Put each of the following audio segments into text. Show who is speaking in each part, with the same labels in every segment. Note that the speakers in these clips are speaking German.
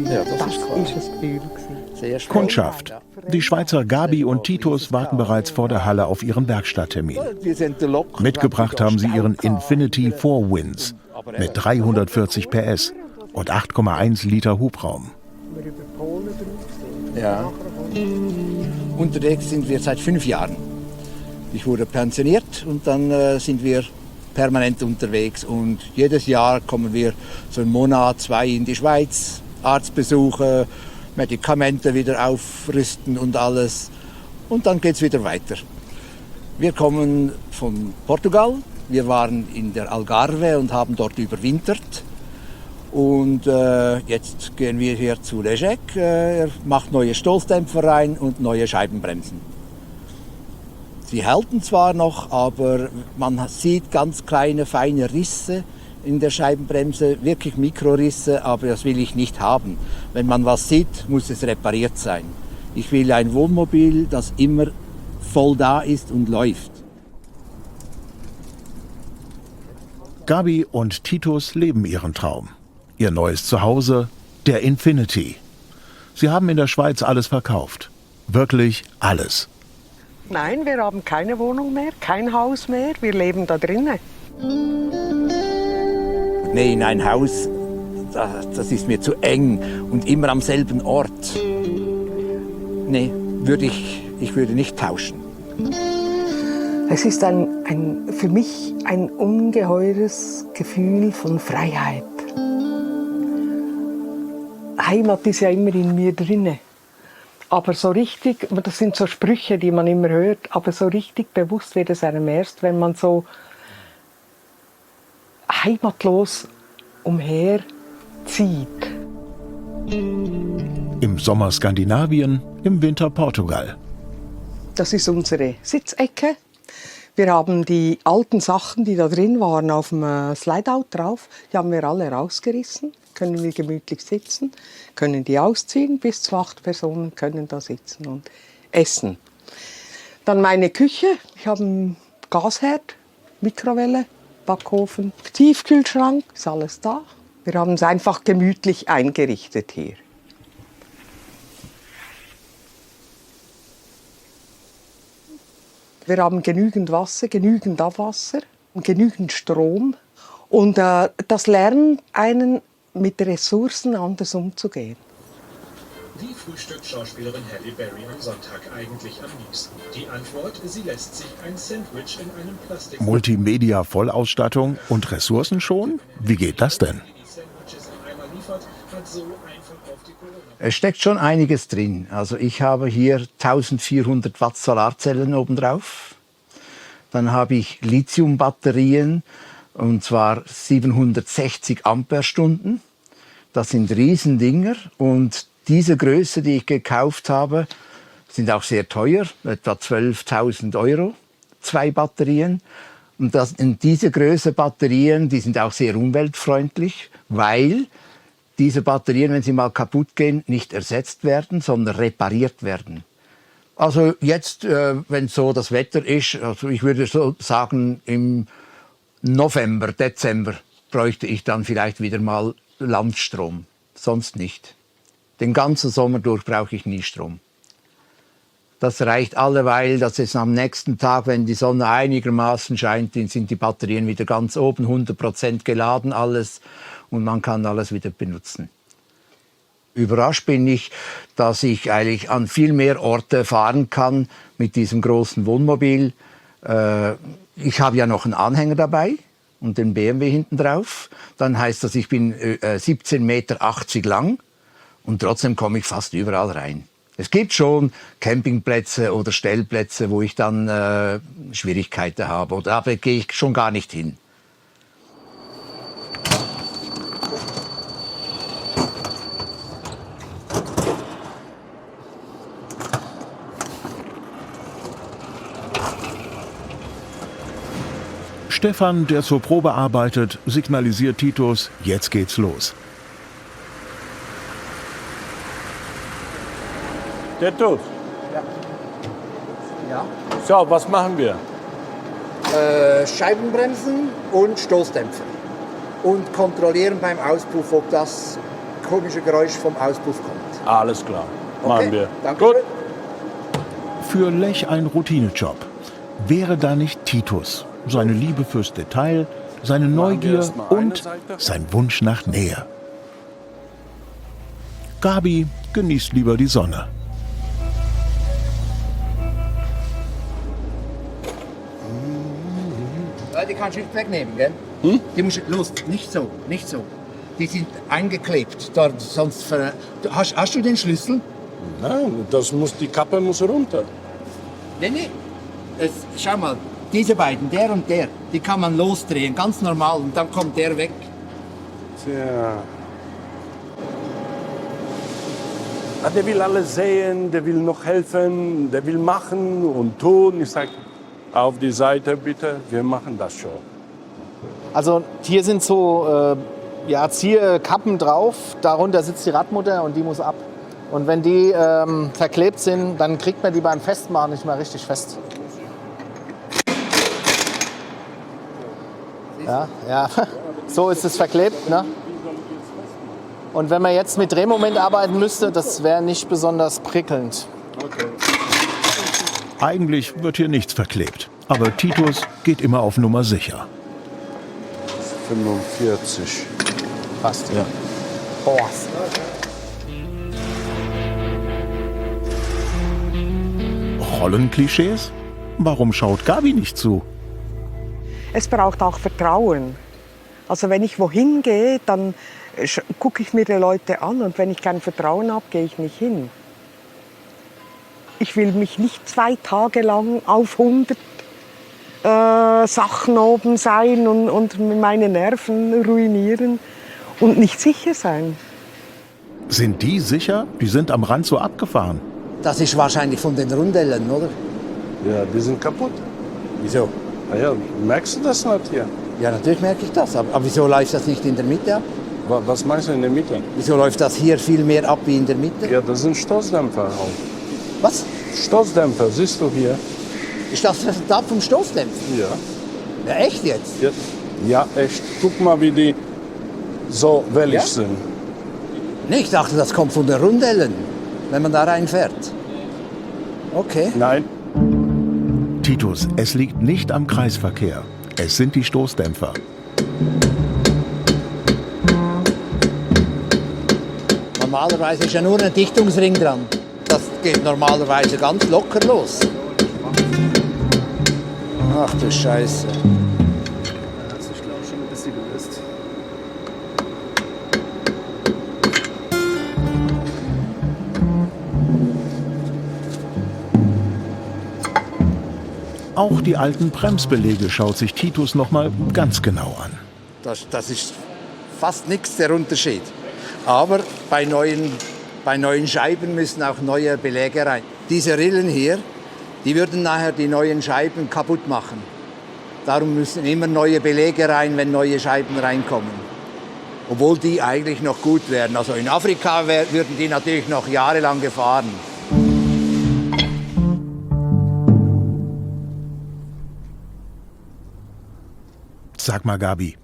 Speaker 1: Ja, das ist ein
Speaker 2: Gefühl.
Speaker 1: sehr schön.
Speaker 3: Kundschaft. Die Schweizer Gabi und Titus warten bereits vor der Halle auf ihren Werkstatttermin. Mitgebracht haben sie ihren Infiniti 4Winds mit 340 PS und 8,1 Liter Hubraum.
Speaker 1: Ja. Unterwegs sind wir seit 5 Jahren. Ich wurde pensioniert und dann sind wir permanent unterwegs. Und jedes Jahr kommen wir so einen Monat, 2 in die Schweiz, Arztbesuche, Medikamente wieder aufrüsten und alles. Und dann geht es wieder weiter. Wir kommen von Portugal. Wir waren in der Algarve und haben dort überwintert. Und jetzt gehen wir hier zu Lejek. Er macht neue Stoßdämpfer rein und neue Scheibenbremsen. Sie halten zwar noch, aber man sieht ganz kleine, feine Risse in der Scheibenbremse, wirklich Mikrorisse, aber das will ich nicht haben. Wenn man was sieht, muss es repariert sein. Ich will ein Wohnmobil, das immer voll da ist und läuft.
Speaker 3: Gabi und Titus leben ihren Traum. Ihr neues Zuhause, der Infiniti. Sie haben in der Schweiz alles verkauft. Wirklich alles.
Speaker 2: Nein, wir haben keine Wohnung mehr, kein Haus mehr. Wir leben da drinnen.
Speaker 1: Nee, in ein Haus, das ist mir zu eng und immer am selben Ort. Nee, ich würde nicht tauschen.
Speaker 2: Es ist für mich ein ungeheures Gefühl von Freiheit. Heimat ist ja immer in mir drinne. Aber so richtig, das sind so Sprüche, die man immer hört, aber so richtig bewusst wird es einem erst, wenn man so heimatlos umherzieht.
Speaker 3: Im Sommer Skandinavien, im Winter Portugal.
Speaker 2: Das ist unsere Sitzecke. Wir haben die alten Sachen, die da drin waren, auf dem Slideout drauf, die haben wir alle rausgerissen. Können wir gemütlich sitzen, können die ausziehen, bis zu 8 Personen können da sitzen und essen. Dann meine Küche, ich habe einen Gasherd, Mikrowelle, Backofen, Tiefkühlschrank, ist alles da. Wir haben es einfach gemütlich eingerichtet hier. Wir haben genügend Wasser, genügend Abwasser und genügend Strom. Und das lernt einen, mit Ressourcen anders umzugehen.
Speaker 4: Wie frühstückt Schauspielerin Halle Berry am Sonntag eigentlich am liebsten? Die Antwort, sie lässt sich ein Sandwich in einem Plastik...
Speaker 3: Multimedia-Vollausstattung und Ressourcen schon? Wie geht das denn?
Speaker 1: Es steckt schon einiges drin. Also ich habe hier 1400 Watt Solarzellen obendrauf. Dann habe ich Lithiumbatterien, und zwar 760 Ampere-Stunden. Das sind Riesendinger und diese Größe, die ich gekauft habe, sind auch sehr teuer, etwa 12.000 €, 2 Batterien. Und diese Größe Batterien, die sind auch sehr umweltfreundlich, weil diese Batterien, wenn sie mal kaputt gehen, nicht ersetzt werden, sondern repariert werden. Also jetzt, wenn so das Wetter ist, also ich würde so sagen, im November, Dezember bräuchte ich dann vielleicht wieder mal Landstrom, sonst nicht. Den ganzen Sommer durch brauche ich nie Strom. Das reicht alleweil, dass es am nächsten Tag, wenn die Sonne einigermaßen scheint, sind die Batterien wieder ganz oben, 100% geladen alles und man kann alles wieder benutzen. Überrascht bin ich, dass ich eigentlich an viel mehr Orte fahren kann mit diesem großen Wohnmobil. Ich habe ja noch einen Anhänger dabei und den BMW hinten drauf. Dann heißt das, ich bin 17,80 Meter lang und trotzdem komme ich fast überall rein. Es gibt schon Campingplätze oder Stellplätze, wo ich dann Schwierigkeiten habe. Oder da gehe ich schon gar nicht hin.
Speaker 3: Stefan, der zur Probe arbeitet, signalisiert Titus, jetzt geht's los.
Speaker 5: Titus?
Speaker 1: Ja.
Speaker 5: So, was machen wir?
Speaker 1: Scheibenbremsen und Stoßdämpfer. Und kontrollieren beim Auspuff, ob das komische Geräusch vom Auspuff kommt.
Speaker 5: Alles klar. Machen wir.
Speaker 1: Danke.
Speaker 5: Gut.
Speaker 3: Für Lech ein Routinejob. Wäre da nicht Titus, seine Liebe fürs Detail, seine Neugier
Speaker 5: erst mal eine
Speaker 3: und
Speaker 5: Seite.
Speaker 3: sein Wunsch nach Nähe? Gabi genießt lieber die Sonne.
Speaker 1: Die kannst du nicht wegnehmen, gell? Die musst du los, nicht so. Die sind eingeklebt. Dort, sonst hast du den Schlüssel?
Speaker 5: Nein, die Kappe muss runter.
Speaker 1: Nee. Schau mal, diese beiden, der und der, die kann man losdrehen, ganz normal, und dann kommt der weg.
Speaker 5: Tja. Der will alles sehen, der will noch helfen, der will machen und tun. Ich sage, auf die Seite bitte, wir machen das schon.
Speaker 6: Also hier sind so Zierkappen drauf, darunter sitzt die Radmutter und die muss ab. Und wenn die verklebt sind, dann kriegt man die beim Festmachen nicht mehr richtig fest. Ja, so ist es verklebt. Ne? Und wenn man jetzt mit Drehmoment arbeiten müsste, das wäre nicht besonders prickelnd.
Speaker 3: Eigentlich wird hier nichts verklebt. Aber Titus geht immer auf Nummer sicher.
Speaker 5: 45.
Speaker 6: Passt. Ja. Boah.
Speaker 3: Rollenklischees? Warum schaut Gabi nicht zu?
Speaker 2: Es braucht auch Vertrauen. Also wenn ich wohin gehe, dann gucke ich mir die Leute an, und wenn ich kein Vertrauen habe, gehe ich nicht hin. Ich will mich nicht 2 Tage lang auf 100 Sachen oben sein und meine Nerven ruinieren und nicht sicher sein.
Speaker 3: Sind die sicher? Die sind am Rand so abgefahren.
Speaker 1: Das ist wahrscheinlich von den Rundellen, oder?
Speaker 5: Ja, die sind kaputt.
Speaker 1: Wieso?
Speaker 5: Ja, merkst du das nicht hier?
Speaker 1: Ja, natürlich merke ich das. Aber wieso läuft das nicht in der Mitte ab?
Speaker 5: Was meinst du in der Mitte?
Speaker 1: Wieso läuft das hier viel mehr ab wie in der Mitte?
Speaker 5: Ja, das sind Stoßdämpfer auch.
Speaker 1: Was?
Speaker 5: Stoßdämpfer, siehst du hier?
Speaker 1: Ist das Resultat vom Stoßdämpfen?
Speaker 5: Ja.
Speaker 1: Ja, echt jetzt?
Speaker 5: Ja, echt. Guck mal, wie die so wellig
Speaker 1: Ja?
Speaker 5: sind.
Speaker 1: Nee, ich dachte, das kommt von den Rundellen, wenn man da reinfährt. Okay.
Speaker 5: Nein,
Speaker 3: Titus, es liegt nicht am Kreisverkehr. Es sind die Stoßdämpfer.
Speaker 1: Normalerweise ist ja nur ein Dichtungsring dran. Das geht normalerweise ganz locker los. Ach du Scheiße.
Speaker 7: Ich glaube schon ein bisschen gelöst.
Speaker 3: Auch die alten Bremsbeläge schaut sich Titus noch mal ganz genau an.
Speaker 1: Das ist fast nichts der Unterschied. Aber bei neuen Scheiben müssen auch neue Beläge rein. Diese Rillen hier, die würden nachher die neuen Scheiben kaputt machen. Darum müssen immer neue Beläge rein, wenn neue Scheiben reinkommen. Obwohl die eigentlich noch gut wären. Also in Afrika würden die natürlich noch jahrelang gefahren.
Speaker 3: Sag mal, Gabi,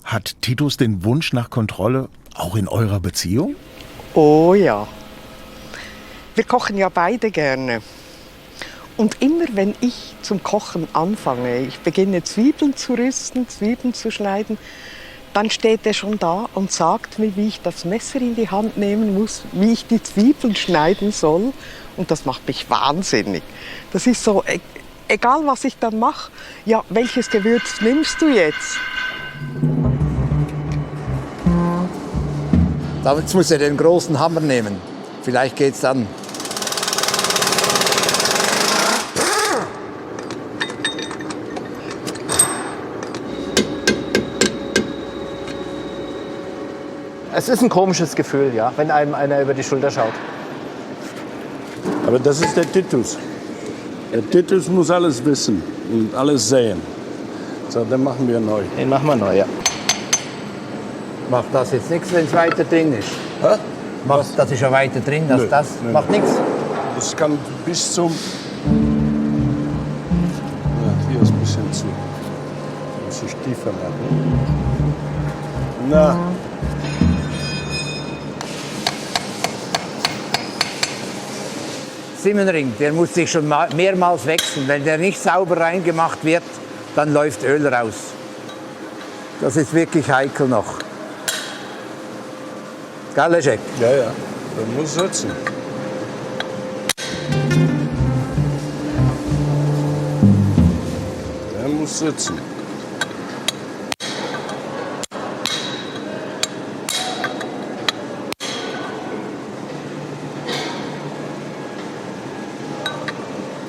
Speaker 3: hat Titus den Wunsch nach Kontrolle auch in eurer Beziehung?
Speaker 2: Oh ja. Wir kochen ja beide gerne. Und immer wenn ich zum Kochen anfange, ich beginne Zwiebeln zu rüsten, Zwiebeln zu schneiden, dann steht er schon da und sagt mir, wie ich das Messer in die Hand nehmen muss, wie ich die Zwiebeln schneiden soll. Und das macht mich wahnsinnig. Das ist so, egal was ich dann mache, ja, welches Gewürz nimmst du jetzt?
Speaker 1: Jetzt muss er den großen Hammer nehmen. Vielleicht geht's dann.
Speaker 6: Es ist ein komisches Gefühl, ja, wenn einem einer über die Schulter schaut.
Speaker 5: aber das ist der Titus. Der Titus muss alles wissen und alles sehen. So, dann machen wir neu.
Speaker 6: Den machen wir neu, ja.
Speaker 1: Macht das jetzt nichts, wenn es weiter drin ist?
Speaker 5: Hä?
Speaker 1: Das ist ja weiter drin als
Speaker 5: Nö,
Speaker 1: das.
Speaker 5: nö.
Speaker 1: Macht nichts.
Speaker 5: Das kann bis zum... Ja, hier ist ein bisschen zu. Muss ich tiefer machen. Na,
Speaker 1: Simmering, der muss sich schon mehrmals wechseln. Wenn der nicht sauber reingemacht wird, dann läuft Öl raus. Das ist wirklich heikel noch. Gell, Leszek?
Speaker 5: Ja, ja. Der muss sitzen. Der muss sitzen.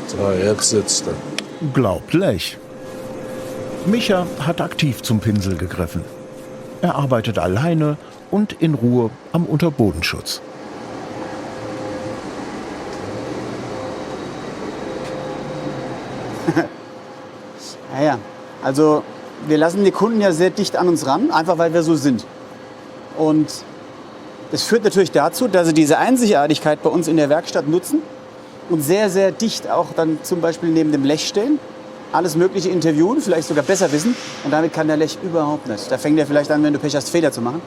Speaker 5: So, jetzt sitzt er.
Speaker 3: Glaubt Lech. Micha hat aktiv zum Pinsel gegriffen. Er arbeitet alleine und in Ruhe am Unterbodenschutz.
Speaker 7: Ja. Also wir lassen die Kunden ja sehr dicht an uns ran, einfach weil wir so sind. Und das führt natürlich dazu, dass sie diese Einzigartigkeit bei uns in der Werkstatt nutzen und sehr, sehr dicht auch dann zum Beispiel neben dem Lech stehen, alles Mögliche interviewen, vielleicht sogar besser wissen. Und damit kann der Lech überhaupt nicht. Da fängt er vielleicht an, wenn du Pech hast, Fehler zu machen.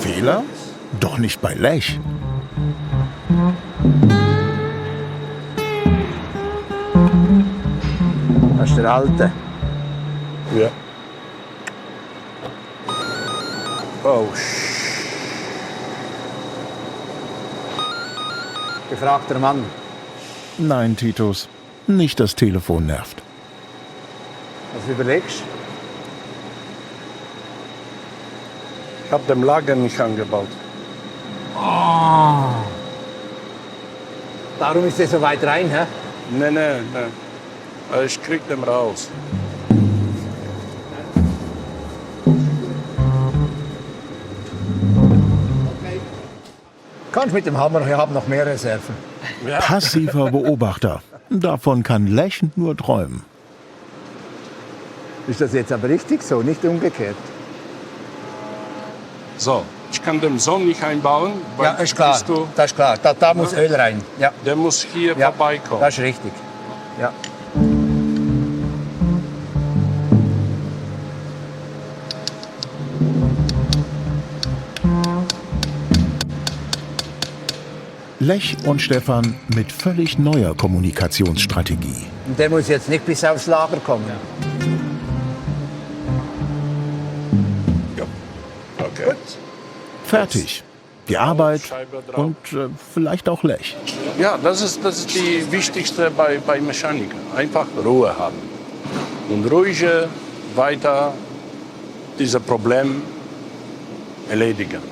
Speaker 3: Fehler? Doch nicht bei Lech.
Speaker 1: Das ist der Alte.
Speaker 5: Ja. Oh,
Speaker 1: Gefragter Mann.
Speaker 3: Nein, Titus, nicht das Telefon nervt.
Speaker 1: Was überlegst du?
Speaker 5: ich habe den Lager nicht angebaut.
Speaker 1: Darum ist er so weit rein, hä?
Speaker 5: Nee. Ich krieg den raus.
Speaker 1: Kannst mit dem Hammer, wir haben noch mehr Reserven.
Speaker 3: Passiver Beobachter. Davon kann Lech nur träumen.
Speaker 1: Ist das jetzt aber richtig so, nicht umgekehrt?
Speaker 5: So, ich kann den Sohn nicht einbauen. weil
Speaker 1: Ja, ist klar.
Speaker 5: bist du-
Speaker 1: Das ist klar. Da muss Öl rein. Ja,
Speaker 5: Der muss hier
Speaker 1: ja.
Speaker 5: vorbeikommen.
Speaker 1: Das ist richtig. Ja.
Speaker 3: Lech und Stefan mit völlig neuer Kommunikationsstrategie.
Speaker 1: Und der muss jetzt nicht bis aufs Lager kommen.
Speaker 5: Ja. Okay.
Speaker 3: Fertig. Die Arbeit
Speaker 5: Scheibe drauf.
Speaker 3: und vielleicht auch Lech.
Speaker 5: Ja, das ist die wichtigste bei Mechaniker. Einfach Ruhe haben. Und ruhig weiter dieses Problem erledigen.